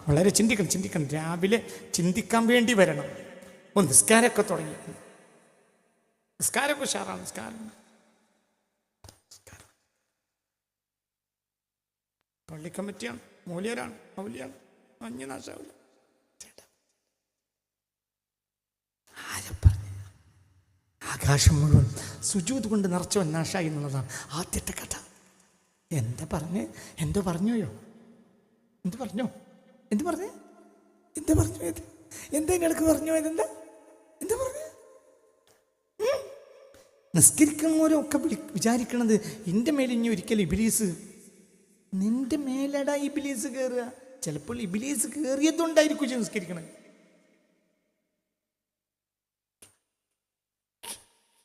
വളരെ ചിന്തിക്കണം. രാവിലെ ചിന്തിക്കാൻ വേണ്ടി വരണം. നിസ്കാരമൊക്കെ തുടങ്ങി. നിസ്കാരമൊക്കെ ഉഷാറാണ്. നിസ്കാരം പള്ളി കമ്മിറ്റിയാണ്, മൂല്യരാണ്, മൗലിയാണ്, മഞ്ഞ നാശാവില്ല. ആരെ പറഞ്ഞു? ആകാശം മുഴുവൻ സുജൂദ് കൊണ്ട് നിറച്ചവൻ നാശായി എന്നുള്ളതാണ് ആദ്യത്തെ കഥ. എന്താ പറഞ്ഞ്? എന്തോ പറഞ്ഞോയോ? എന്ത് പറഞ്ഞു? എന്താ പറഞ്ഞു? എന്താ ഇടക്ക് പറഞ്ഞു? എന്താ പറഞ്ഞു? നിസ്കരിക്കുന്നവരൊക്കെ വിചാരിക്കണത് എൻ്റെ മേലെ ഇനി ഒരിക്കലും ഇബ്ലീസ്, നിന്റെ മേലടാ ഇബ്ലീസ് കയറുക. ചിലപ്പോൾ ഇബ്ലീസ് കയറിയതുകൊണ്ടായിരിക്കും നിസ്കരിക്കണത്.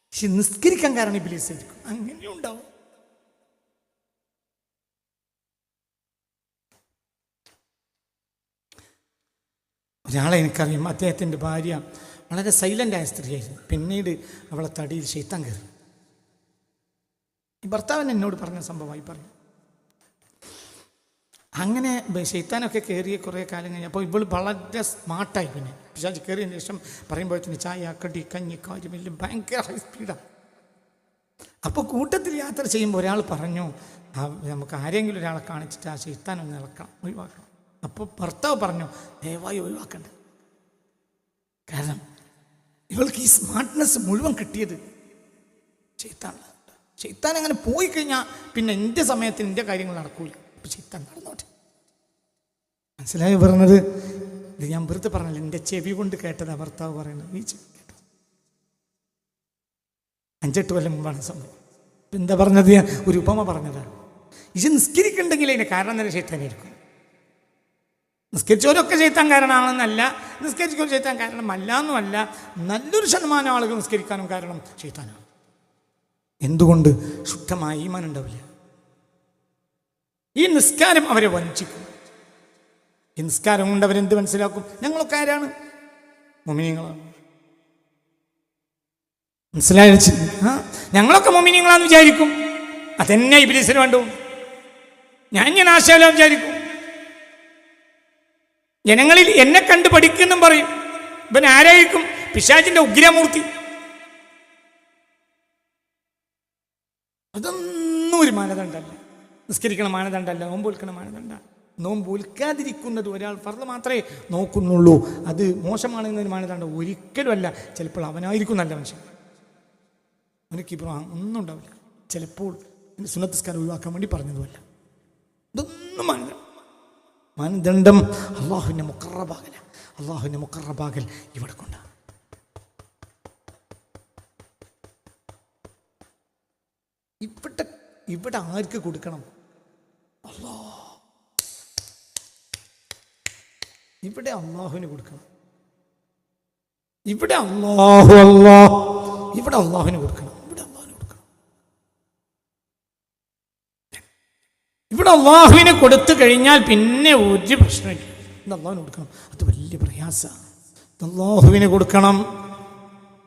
പക്ഷെ നിസ്കരിക്കാൻ കാരണം ഇബ്ലീസ് ആയിരിക്കും. അങ്ങനെയും ഉണ്ടാവും. ഒരാളെ എനിക്കറിയാം. അദ്ദേഹത്തിൻ്റെ ഭാര്യ വളരെ സൈലൻ്റായ സ്ത്രീയായിരുന്നു. പിന്നീട് അവളെ തടിയിൽ ശൈത്താൻ കയറി. ഈ ഭർത്താവൻ എന്നോട് പറഞ്ഞ സംഭവമായി പറഞ്ഞു. അങ്ങനെ ശൈത്താനൊക്കെ കയറിയ കുറേ കാലം കഴിഞ്ഞപ്പോൾ ഇവൾ വളരെ സ്മാർട്ടായി. പിന്നെ പിശാച് കയറിയതിന് ശേഷം പറയുമ്പോഴത്തേന് ചായ, കടി, കഞ്ഞി, കാര്യമെല്ലാം ഭയങ്കര ഹൈ സ്പീഡാണ്. അപ്പോൾ കൂട്ടത്തിൽ യാത്ര ചെയ്യുമ്പോൾ ഒരാൾ പറഞ്ഞു, നമുക്ക് ആരെങ്കിലും ഒരാളെ കാണിച്ചിട്ട് ആ ശൈത്താനൊന്ന് ഇളക്കണം, ഒഴിവാക്കണം. അപ്പോൾ ഭർത്താവ് പറഞ്ഞു, ദയവായി ഒഴിവാക്കണ്ട. കാരണം ഇവൾക്ക് ഈ സ്മാർട്ട്നെസ് മുഴുവൻ കിട്ടിയത് ശൈത്താൻ അങ്ങനെ പോയി കഴിഞ്ഞാൽ പിന്നെ എൻ്റെ സമയത്തിന് എൻ്റെ കാര്യങ്ങൾ നടക്കൂല. അപ്പം ശൈത്താൻ നടന്നോട്ടെ. മനസ്സിലായി പറഞ്ഞത്? ഇത് ഞാൻ വെറുതെ പറഞ്ഞില്ല, എൻ്റെ ചെവി കൊണ്ട് കേട്ടതാ ഭർത്താവ് പറയുന്നത്. നീ ചെവി കേട്ടത് 5-8 കൊല്ലം മുമ്പാണ് സംഭവം. എന്താ പറഞ്ഞത്? ഞാൻ ഒരു ഉപമ പറഞ്ഞതാണ്. ഇത് നിസ്കരിക്കണ്ടെങ്കിൽ അതിൻ്റെ കാരണം തന്നെ ശൈത്താനായിരിക്കും. നിസ്കരിച്ചവരൊക്കെ ശൈത്താൻ കാരണമാണെന്നല്ല, നിസ്കരിച്ചവർ ശൈത്താൻ കാരണമല്ല എന്നുമല്ല. നല്ലൊരു ശതമാനം ആളുകൾ നിസ്കരിക്കാനും കാരണം ശൈത്താനാണ്. എന്തുകൊണ്ട്? ശുദ്ധമായ ഈമാൻ ഉണ്ടാവില്ല. ഈ നിസ്കാരം അവരെ വഞ്ചിക്കും. ഈ നിസ്കാരം കൊണ്ട് അവരെന്ത് മനസ്സിലാക്കും? ഞങ്ങളൊക്കെ ആരാണ്? മുഅ്മിനീങ്ങളാണ്. മനസ്സിലായ? ഞങ്ങളൊക്കെ മുഅ്മിനീങ്ങളാന്ന് വിചാരിക്കും. അതെന്നെ ഇബ്ലീസിന് വേണ്ടു. ഞാൻ ആശയല്ലോ വിചാരിക്കും. ജനങ്ങളിൽ എന്നെ കണ്ട് പഠിക്കുന്നും പറയും. ഇവൻ ആരായിരിക്കും? പിശാചിന്റെ ഉഗ്രമൂർത്തി. അതൊന്നും ഒരു മാനദണ്ഡമല്ല. നിസ്കരിക്കണ മാനദണ്ഡമല്ല, നോമ്പ് വിൽക്കണ മാനദണ്ഡ. നോമ്പ് വിൽക്കാതിരിക്കുന്നത് ഒരാൾ ഫർള് മാത്രമേ നോക്കുന്നുള്ളൂ. അത് മോശമാണെന്നൊരു മാനദണ്ഡം ഒരിക്കലും അല്ല. ചിലപ്പോൾ അവനായിരിക്കും നല്ല മനുഷ്യൻ. അവനക്ക് ഇപ്പോൾ ഒന്നും ഉണ്ടാവില്ല. ചിലപ്പോൾ സുന്നത്ത് നിസ്കാരം ഒഴിവാക്കാൻ വേണ്ടി പറഞ്ഞതുമല്ല. ഇതൊന്നും മാനദണ്ഡം അള്ളാഹുവിൻ്റെ മുഖറബാകല. അള്ളാഹുവിൻ്റെ മുഖറബാകൽ ഇവിടെ കൊണ്ടാണ്. ഇവിടെ ആർക്ക് കൊടുക്കണം? ഇവിടെ അള്ളാഹുവിന് കൊടുക്കണം. ഇവിടെ ഇവിടെ അള്ളാഹുവിന് കൊടുക്കണം. ഇവിടെ അള്ളാഹുവിന് കൊടുത്തു കഴിഞ്ഞാൽ പിന്നെ ഒരു പ്രശ്നമില്ല. ഇത് അള്ളാഹുവിന് കൊടുക്കണം. അത് വലിയ പ്രയാസമാണ്. അള്ളാഹുവിന് കൊടുക്കണം.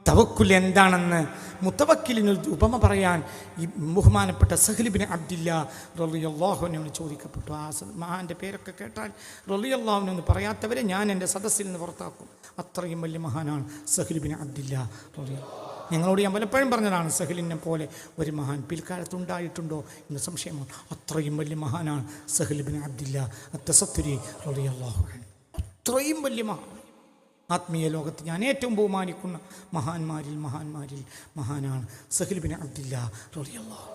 തവക്കുൽ എന്താണെന്ന് മുത്തവക്കിലിനൊരു ഉപമ പറയാൻ ഈ ബഹുമാനപ്പെട്ട സഹൽ ഇബ്നു അബ്ദില്ലാ റളിയല്ലാഹു അൻഹു ചോദിക്കപ്പെട്ടു. ആ മഹാൻ്റെ പേരൊക്കെ കേട്ടാൽ റളിയല്ലാഹു അൻഹു എന്ന് പറയാത്തവരെ ഞാൻ എൻ്റെ സദസ്സിൽ നിന്ന് പുറത്താക്കും. അത്രയും വലിയ മഹാനാണ് സഹൽ ഇബ്നു അബ്ദില്ലാ റളിയല്ലാഹു. ഞങ്ങളോട് ഞാൻ പലപ്പോഴും പറഞ്ഞതാണ്, സഹലിനെ പോലെ ഒരു മഹാൻ പിൽക്കാലത്തുണ്ടായിട്ടുണ്ടോ എന്ന് സംശയമാണ്. അത്രയും വലിയ മഹാനാണ് സഹൽ ഇബ്നു അബ്ദില്ലാ അത്തസത്തുരി റളിയല്ലാഹു അൻഹു. അത്രയും വലിയ മഹാൻ. ആത്മീയ ലോകത്ത് ഞാൻ ഏറ്റവും ബഹുമാനിക്കുന്ന മഹാന്മാരിൽ മഹാനാണ് സഹൽ ഇബ്നു അബ്ദില്ലാ റളിയല്ലാഹു.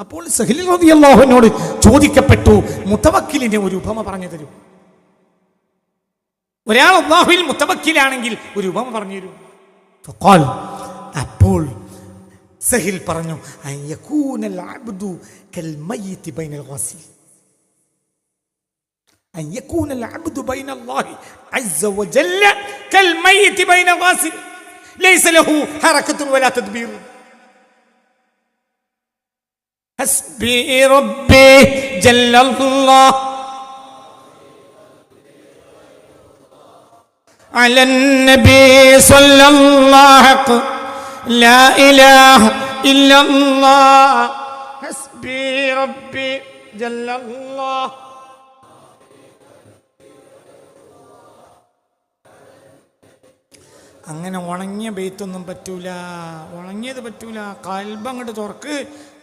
അപ്പോൾ സഹൽ റളിയല്ലാഹുവിനോട് ചോദിക്കപ്പെട്ടു, മുത്തവക്കിലിനെ ഒരു ഉപമ പറഞ്ഞു തരൂ. ഒരാൾ അല്ലാഹുവിൽ മുത്തവക്കിലാണെങ്കിൽ ഒരു ഉപമ പറഞ്ഞു തരൂ. ഫഖാൽ, അപ്പോൾ സഹൽ പറഞ്ഞു, അയകൂനൽ അബ്ദു കൽ മയ്യിതി ബൈനൽ ഗാസിൽ. أن يكون العبد بين الله عز وجل كالميت بين الغاسل ليس له حركة ولا تدبير. حسبي ربي جل الله على النبي صلى الله لا إله إلا الله. حسبي ربي جل الله അങ്ങനെ ഉണങ്ങിയ ബെയ്ത്തൊന്നും പറ്റൂല, ഉണങ്ങിയത് പറ്റൂല. കൽബ് അങ്ങോട്ട് തുറക്ക്,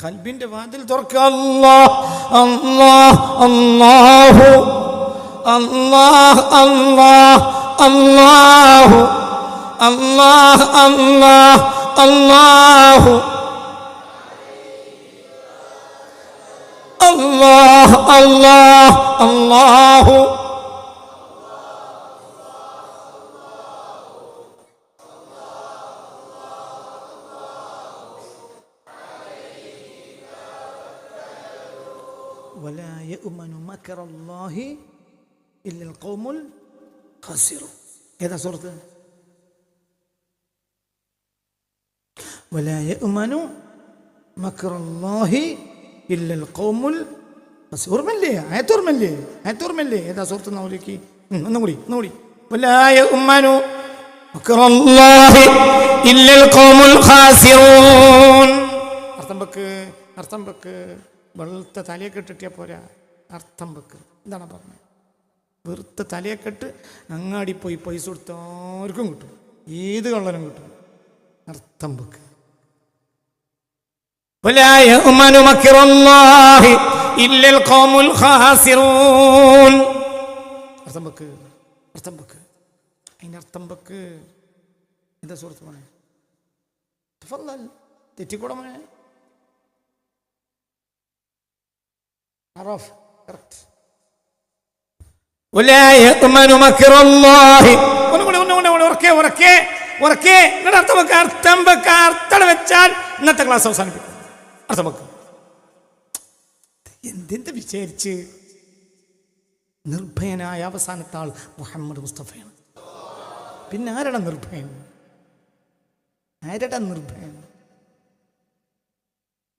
കൽബിന്റെ വാതിൽ തുറക്ക്. അല്ലാഹ് അല്ലാഹ് അല്ലാഹു അല്ലാഹ് അല്ലാഹ് അല്ലാഹു അല്ലാഹ് അല്ലാഹ് അല്ലാഹു അല്ലാഹ് അല്ലാഹ് അല്ലാഹു ولا يؤمن مكر الله إلا القوم الخاسرون. هذا سورة ولا يؤمن مكر الله إلا القوم الخاسرون. ഓർമ്മല്ലേ ഏതാ സൂറത്ത് നോക്കി ഒന്നുകൂടി ولا يؤمن مكر الله إلا القوم الخاسرون. അർത്ഥം വെക്ക് വെളുത്ത തലയൊക്കെ ഇട്ടിട്ടിയാ പോരാ, അർത്ഥം വെക്ക്. എന്താണ് പറഞ്ഞത്? വെറുത്ത തലയൊക്കെ ഇട്ട് അങ്ങാടി പോയി പൈസ കൊടുത്താർക്കും കിട്ടും, ഏത് കള്ളനും കിട്ടും. അർത്ഥം വെക്ക്. ولا يؤمن مكر الله إلا القوم الخاسرون. അർത്ഥം വെക്ക്. അതിൻ്റെ അർത്ഥം വെക്ക്. എന്താ സുഹൃത്ത് മോനെ? തഫദ്ദൽ, തെറ്റിക്കൂടെ മോനെ. عرف correct. ولا يؤمن مكر الله. അർത്ഥം വെച്ചാൽ ഇന്നത്തെ ക്ലാസ് അവസാനിപ്പിക്കും. അർത്ഥം വെക്കും. എന്തെന്ത് വിചാരിച്ച്? നിർഭയനായ അവസാനത്തെ ആൾ മുഹമ്മദ് മുസ്തഫയാണ്. പിന്നെ ആരടാ നിർഭയൻ?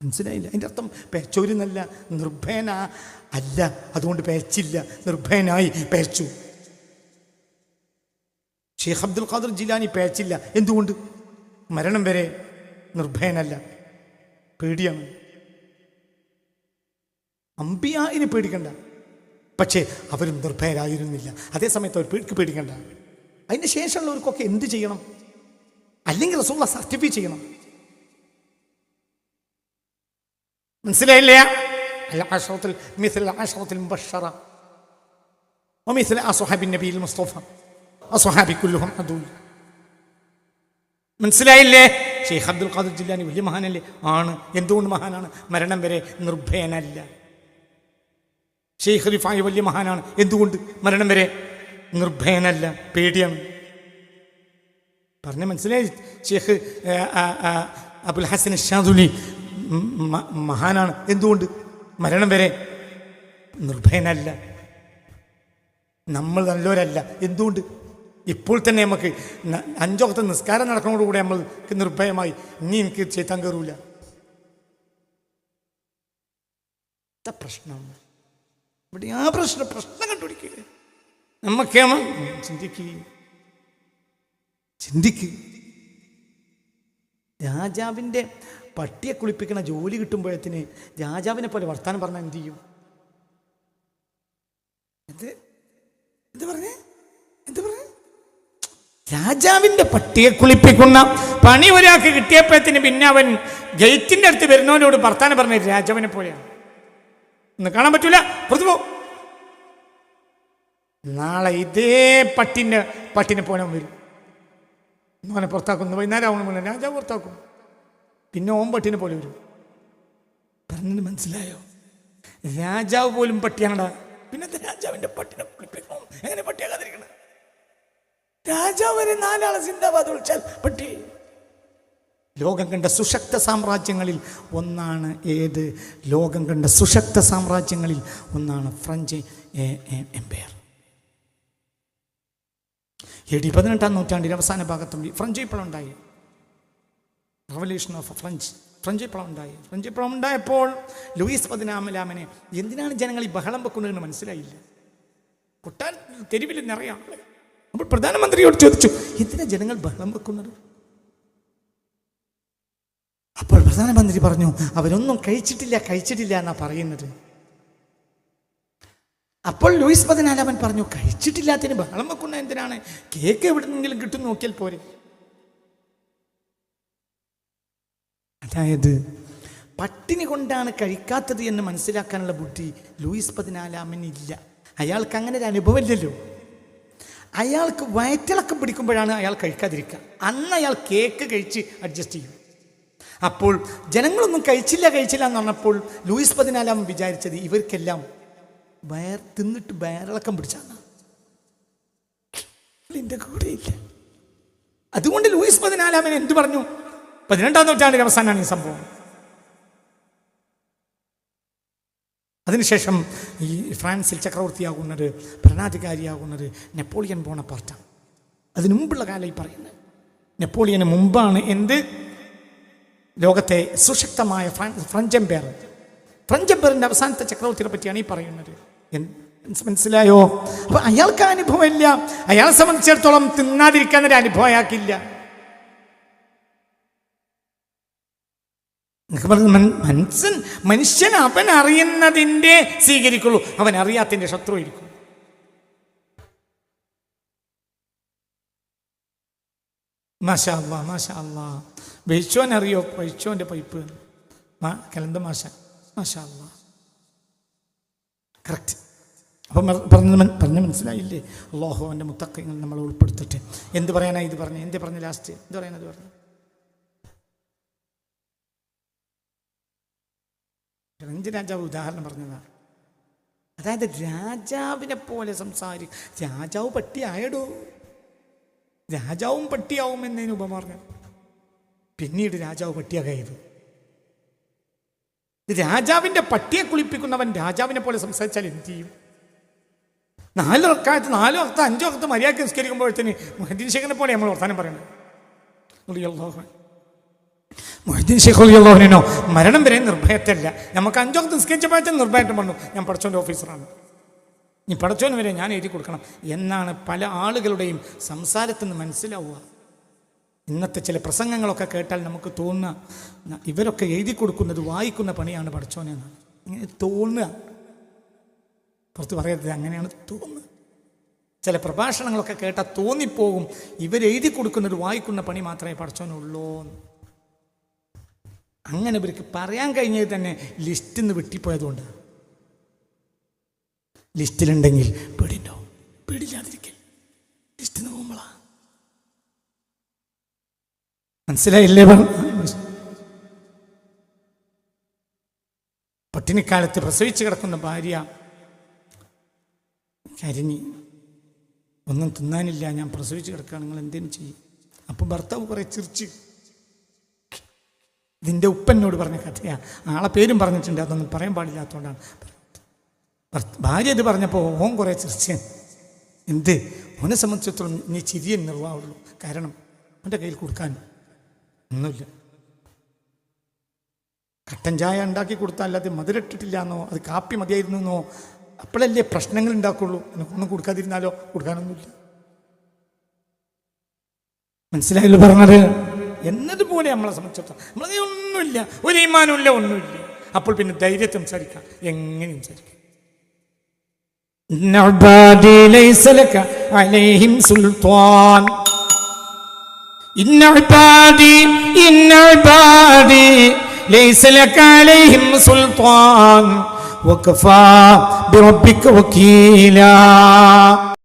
മനസ്സിലായില്ല? അതിൻ്റെ അർത്ഥം പേച്ചോരുന്നല്ല, നിർഭയന അല്ല, അതുകൊണ്ട് പേച്ചില്ല, നിർഭയനായി പേച്ചു. ഷെയ്ഖ് അബ്ദുൽ ഖാദിർ ജിലാനി പേച്ചില്ല. എന്തുകൊണ്ട്? മരണം വരെ നിർഭയനല്ല, പേടിയാണ്. അമ്പിയായിനെ പേടിക്കണ്ട, പക്ഷേ അവരും നിർഭയരായിരുന്നില്ല. അതേസമയത്ത് അവർ പേടിക്കണ്ട. അതിന് ശേഷമുള്ളവർക്കൊക്കെ എന്ത് ചെയ്യണം? അല്ലെങ്കിൽ റസൂലുള്ളാഹി സർട്ടിഫൈ ചെയ്യണം. മനസ്സിലായില്ല? മനസ്സിലായില്ലേ? ഷെയ്ഖ് അബ്ദുൽ ഖാദിർ ജിലാനി വലിയ മഹാനല്ലേ? ആണ്. എന്തുകൊണ്ട് മഹാനാണ്? മരണം വരെ നിർഭയനല്ല. ഷെയ്ഖ് റിഫായി വലിയ മഹാനാണ്. എന്തുകൊണ്ട്? മരണം വരെ നിർഭയനല്ല, പേടിയാണ്. പറഞ്ഞ മനസ്സിലായി? ഷെയ്ഖ് അബുൽ ഹസൻ ഷാദുലി മഹാനാണ്. എന്തുകൊണ്ട്? മരണം വരെ നിർഭയനല്ല. നമ്മൾ നല്ലവരല്ല. എന്തുകൊണ്ട്? ഇപ്പോൾ തന്നെ നമുക്ക് 5 വക്ത് നിസ്കാരം നടക്കുന്നതോടുകൂടെ നമ്മൾക്ക് നിർഭയമായി, ഇനി എനിക്ക് ചെയ്താൻ കയറൂല. പ്രശ്നം ഇവിടെ ആ പ്രശ്നം കണ്ടുപിടിക്കുക. നമ്മക്കേമ ചിന്തിക്ക്. രാജാവിൻ്റെ പട്ടിയെ കുളിപ്പിക്കണ ജോലി കിട്ടുമ്പോഴത്തിന് രാജാവിനെ പോലെ വർത്താനം പറഞ്ഞാൽ എന്ത് ചെയ്യും? എന്ത് പറഞ്ഞേ? രാജാവിൻ്റെ പട്ടിയെ കുളിപ്പിക്കുന്ന പണി ഒരാൾക്ക് കിട്ടിയപ്പോഴത്തിന് പിന്നെ അവൻ ഗേറ്റിൻ്റെ അടുത്ത് വരുന്നവനോട് വർത്താനം പറഞ്ഞ രാജാവിനെ പോലെയാണ്. ഒന്ന് കാണാൻ പറ്റൂല, പുറത്തു പോ. നാളെ ഇതേ പട്ടിനെ പോലെ വരും. മോനെ പുറത്താക്കുന്നു. വൈകുന്നേരം ആവണം, രാജാവ് പുറത്താക്കും. പിന്നെ ഓൻ പട്ടിനെ പോലെ വരും. പറഞ്ഞത് മനസ്സിലായോ? രാജാവ് പോലും പട്ടിയാണടാ, പിന്നെ രാജാവിൻ്റെ പട്ടിനെ കുളിപ്പിക്കണം. എങ്ങനെ പട്ടിയാകാതിരിക്കണം? രാജാവ് വരെ 4 ആളെ സിന്ദാബാദ് വിളിച്ചാൽ പട്ടി. ലോകം കണ്ട സുശക്ത സാമ്രാജ്യങ്ങളിൽ ഒന്നാണ് ഏത്? ലോകം കണ്ട സുശക്ത സാമ്രാജ്യങ്ങളിൽ ഒന്നാണ് ഫ്രഞ്ച് എംപയർ. AD 18-ാം നൂറ്റാണ്ടിൻ്റെ അവസാന ഭാഗത്തും ഫ്രഞ്ച് വിപ്ലവം ഉണ്ടായി. റവല്യൂഷൻ ഓഫ് ഫ്രഞ്ച് വിപ്ലവം ഉണ്ടായി. ഫ്രഞ്ച് വിപ്ലവം ഉണ്ടായപ്പോൾ ലൂയിസ് 14 എന്തിനാണ് ജനങ്ങൾ ഈ ബഹളം വെക്കുന്നതെന്ന് മനസ്സിലായില്ല. കൊട്ടാൻ തെരുവിൽ നിറയാം. അപ്പോൾ പ്രധാനമന്ത്രിയോട് ചോദിച്ചു, എന്തിനാ ജനങ്ങൾ ബഹളം വെക്കുന്നത്? അപ്പോൾ പ്രധാനമന്ത്രി പറഞ്ഞു, അവരൊന്നും കഴിച്ചിട്ടില്ല എന്നാ പറയുന്നത്. അപ്പോൾ ലൂയിസ് 14 പറഞ്ഞു, കഴിച്ചിട്ടില്ലാത്തതിന് ബഹളം വെക്കുന്ന എന്തിനാണ്? കേക്ക് എവിടെന്നെങ്കിലും കിട്ടും നോക്കിയാൽ പോരെ. അതായത് പട്ടിണി കൊണ്ടാണ് കഴിക്കാത്തത് എന്ന് മനസ്സിലാക്കാനുള്ള ബുദ്ധി ലൂയിസ് 14 ഇല്ല. അയാൾക്ക് അങ്ങനെ ഒരു അനുഭവം ഇല്ലല്ലോ. അയാൾക്ക് വയറ്റിളക്കം പിടിക്കുമ്പോഴാണ് അയാൾ കഴിക്കാതിരിക്കുക. അന്ന് അയാൾ കേക്ക് കഴിച്ച് അഡ്ജസ്റ്റ് ചെയ്യും. അപ്പോൾ ജനങ്ങളൊന്നും കഴിച്ചില്ല എന്ന് പറഞ്ഞപ്പോൾ ലൂയിസ് 14 വിചാരിച്ചത് ഇവർക്കെല്ലാം തിന്നിട്ട് വയറിളക്കം പിടിച്ചാണ്. എൻ്റെ കൂടെ ഇല്ല. അതുകൊണ്ട് ലൂയിസ് 14 എന്ത് പറഞ്ഞു? 12-ാം നൂറ്റാണ്ടിന്റെ അവസാനമാണ് ഈ സംഭവം. അതിനുശേഷം ഈ ഫ്രാൻസിൽ ചക്രവർത്തിയാകുന്നത്, ഭരണാധികാരിയാകുന്നത് നെപ്പോളിയൻ ബോണപ്പാർട്ടാണ്. അതിനു മുമ്പുള്ള കാലം ഈ പറയുന്നത്. നെപ്പോളിയന് മുമ്പാണ് എന്ത് ലോകത്തെ സുശക്തമായ ഫ്രഞ്ച് എംപയറിന്റെ അവസാനത്തെ ചക്രവർത്തിയെ പറ്റിയാണ് ഈ പറയുന്നത്. മനസ്സിലായോ? അപ്പൊ അയാൾക്ക് അനുഭവമില്ല. അയാളെ സംബന്ധിച്ചിടത്തോളം തിന്നാതിരിക്കാൻ ഒരു അനുഭവം അയാൾക്കില്ല. മനുഷ്യൻ അവൻ അറിയുന്നതിൻ്റെ സ്വീകരിക്കുള്ളൂ, അവൻ അറിയാത്തതിൻ്റെ ശത്രു ആയിരിക്കും. മാഷാ അല്ലാ, മാഷാ അല്ലാ. വെയിച്ചോൻ അറിയോ? വെയിച്ചോൻ്റെ പൈപ്പ് കലന്ത മാഷാ അല്ലാ. കറക്റ്റ്. അപ്പം പറഞ്ഞ് മനസ്സിലായില്ലേ? അല്ലാഹു അവൻ്റെ മുത്തഖീങ്ങളിൽ നമ്മളെ ഉൾപ്പെടുത്തട്ടെ. എന്ത് പറയാനാ ഇത് പറഞ്ഞു? എന്ത് പറഞ്ഞു? ലാസ്റ്റ് എന്ത് പറയാനത് പറഞ്ഞു? ഫ്രഞ്ച് രാജാവ് ഉദാഹരണം പറഞ്ഞതാണ്. അതായത് രാജാവിനെ പോലെ സംസാരിക്കും. രാജാവ് പട്ടിയായടോ, രാജാവും പട്ടിയാവും എന്നതിന് ഉപമ പറഞ്ഞു. പിന്നീട് രാജാവ് പട്ടിയാകായത്. രാജാവിൻ്റെ പട്ടിയെ കുളിപ്പിക്കുന്നവൻ രാജാവിനെ പോലെ സംസാരിച്ചാൽ എന്ത് ചെയ്യും? 4 വക്ത് 5 വക്ത് മര്യാദയ്ക്ക് നിസ്കരിക്കുമ്പോഴത്തേന് മുഹദ്ദീൻ ശൈഖിനെ പോലെ നമ്മൾ വർത്താനം പറയണം. മുഹദ്ദീൻ ശൈഖ് റളിയല്ലാഹു മരണം വരെ നിർഭയത്തല്ല. നമുക്ക് 5 വക്ത് നിസ്കരിച്ചപ്പോഴത്തേന് നിർഭയറ്റം പറഞ്ഞു, ഞാൻ പടച്ചോൻ്റെ ഓഫീസറാണ്, ഇനി പടച്ചോന് വരെ ഞാൻ എഴുതി കൊടുക്കണം എന്നാണ് പല ആളുകളുടെയും സംസാരത്തിൽ നിന്ന് മനസ്സിലാവുക. ഇന്നത്തെ ചില പ്രസംഗങ്ങളൊക്കെ കേട്ടാൽ നമുക്ക് തോന്നുക ഇവരൊക്കെ എഴുതി കൊടുക്കുന്നത് വായിക്കുന്ന പണിയാണ് പടച്ചോനെന്നാണ്. ഇങ്ങനെ തോന്നുക, പുറത്ത് പറയരുത്, അങ്ങനെയാണ് തോന്നുന്നത്. ചില പ്രഭാഷണങ്ങളൊക്കെ കേട്ടാൽ തോന്നിപ്പോകും ഇവരെഴുതി കൊടുക്കുന്നത് വായിക്കുന്ന പണി മാത്രമേ പടച്ചോനുള്ളൂ. അങ്ങനെ ഇവർക്ക് പറയാൻ കഴിഞ്ഞത് തന്നെ ലിസ്റ്റിൽ നിന്ന് വെട്ടിപ്പോയതുകൊണ്ട്. ലിസ്റ്റിലുണ്ടെങ്കിൽ പേടിണ്ടോ? പേടില്ലാതിരിക്കൽ ലിസ്റ്റിൽ നിന്ന് പോകുമ്പോളാ. മനസ്സിലായില്ലേ? പട്ടിണിക്കാലത്ത് പ്രസവിച്ച് കിടക്കുന്ന ഭാര്യ കരിഞ്ഞി, ഒന്നും തിന്നാനില്ല, ഞാൻ പ്രസവിച്ച് കിടക്കുകയാണ്, നിങ്ങൾ എന്തേലും ചെയ്യും. അപ്പം ഭർത്താവ് കുറേ ചിരിച്ച്. ഇതിൻ്റെ ഉപ്പനോട് പറഞ്ഞ കഥയാ, ആളെ പേരും പറഞ്ഞിട്ടുണ്ട്, അതൊന്നും പറയാൻ പാടില്ലാത്തതുകൊണ്ടാണ്. ഭാര്യ ഇത് പറഞ്ഞപ്പോൾ ഓൻ കുറേ ചിരിച്ച്. എന്ത്? ഓനെ സംബന്ധിച്ചിടത്തോളം ഇനി ചിരിയെ നിർവാഹമുള്ളൂ. കാരണം അവൻ്റെ കയ്യിൽ കൊടുക്കാൻ ഒന്നുമില്ല. കട്ടൻ ചായ ഉണ്ടാക്കി കൊടുത്താൽ അല്ലാതെ മധുരട്ടിട്ടില്ല എന്നോ അത് കാപ്പി മതിയായിരുന്നു എന്നോ അപ്പോഴല്ലേ പ്രശ്നങ്ങൾ ഉണ്ടാക്കുള്ളൂ. ഒന്നും കൊടുക്കാതിരുന്നാലോ? കൊടുക്കാനൊന്നുമില്ല. മനസ്സിലായല്ലോ പറഞ്ഞത്? എന്നതുപോലെ നമ്മളെ സംബന്ധിച്ചിടത്തോളം നമ്മളെ ഒന്നുമില്ല, ഒരു ഈമാനുമില്ല, ഒന്നുമില്ല. അപ്പോൾ പിന്നെ ധൈര്യത്തെ സംസാരിക്കാം, എങ്ങനെ സംസാരിക്കാം? വഖഫാ ബിറബ്ബിക വകീലാ.